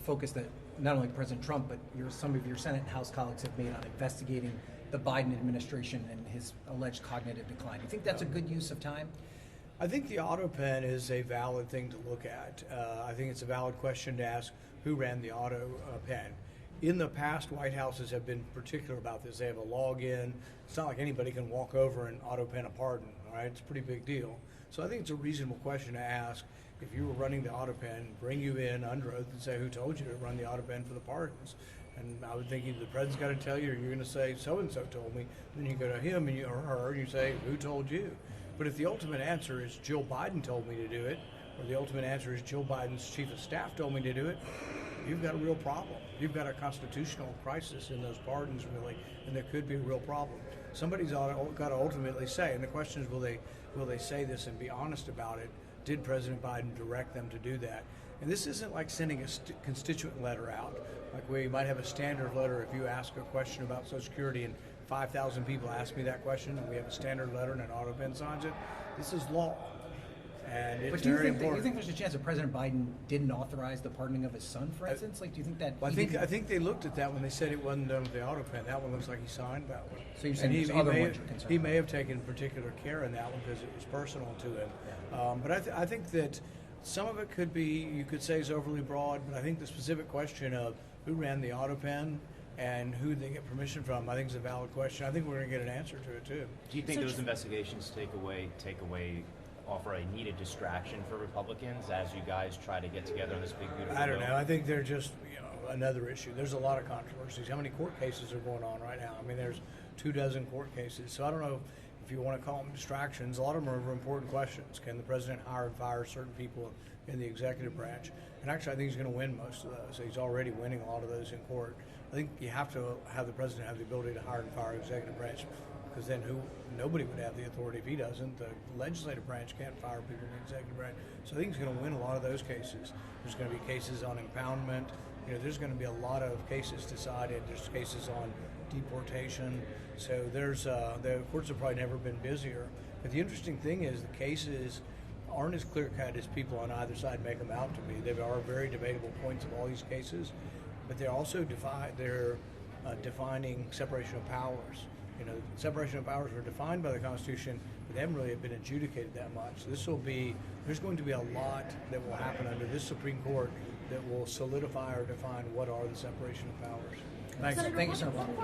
focus that not only President Trump, but some of your Senate and House colleagues have made on investigating the Biden administration and his alleged cognitive decline. Do you think that's a good use of time? I think the Autopen is a valid thing to look at. I think it's a valid question to ask who ran the Autopen. In the past, White Houses have been particular about this. They have a login. It's not like anybody can walk over and Autopen a pardon, all right? It's a pretty big deal. So I think it's a reasonable question to ask. If you were running the Autopen, bring you in under oath and say who told you to run the Autopen for the pardons. And I would think either the president's got to tell you or you're going to say so-and-so told me. Then you go to him and or her and you say, who told you? But if the ultimate answer is Jill Biden told me to do it, or the ultimate answer is Jill Biden's chief of staff told me to do it, you've got a real problem. You've got a constitutional crisis in those pardons, really, and there could be a real problem. Somebody's got to ultimately say, and the question is, will they say this and be honest about it? Did President Biden direct them to do that? And this isn't like sending a constituent letter out. Like we might have a standard letter if you ask a question about Social Security and 5,000 people ask me that question, and we have a standard letter and an Autopen signs it. This is law. And it's very important. Do you think there's a chance that President Biden didn't authorize the pardoning of his son, for instance? Like, do you think that? Well, I think they looked at that when they said it wasn't done with the Autopen. That one looks like he signed that one. So you're saying there's other ones you're concerned he may have taken particular care in that one because it was personal to him. Yeah. But I think that some of it could be, you could say, is overly broad. But I think the specific question of who ran the Autopen and who they get permission from, I think is a valid question. I think we're going to get an answer to it too. Do you think those investigations offer a needed distraction for Republicans as you guys try to get together on this big, beautiful I don't know. I think they're just another issue. There's a lot of controversies. How many court cases are going on right now? I mean, there's 24 court cases. So I don't know if you want to call them distractions. A lot of them are important questions. Can the president hire and fire certain people in the executive branch? And actually, I think he's going to win most of those. He's already winning a lot of those in court. I think you have to have the president have the ability to hire and fire the executive branch, because then nobody would have the authority if he doesn't. The legislative branch can't fire people in the executive branch. So I think he's going to win a lot of those cases. There's going to be cases on impoundment. There's going to be a lot of cases decided. There's cases on deportation. So the courts have probably never been busier. But the interesting thing is the cases aren't as clear-cut as people on either side make them out to be. There are very debatable points of all these cases, but they're also defining separation of powers. Separation of powers were defined by the Constitution, but they haven't really been adjudicated that much. So there's going to be a lot that will happen under this Supreme Court that will solidify or define what are the separation of powers. Thank you so much.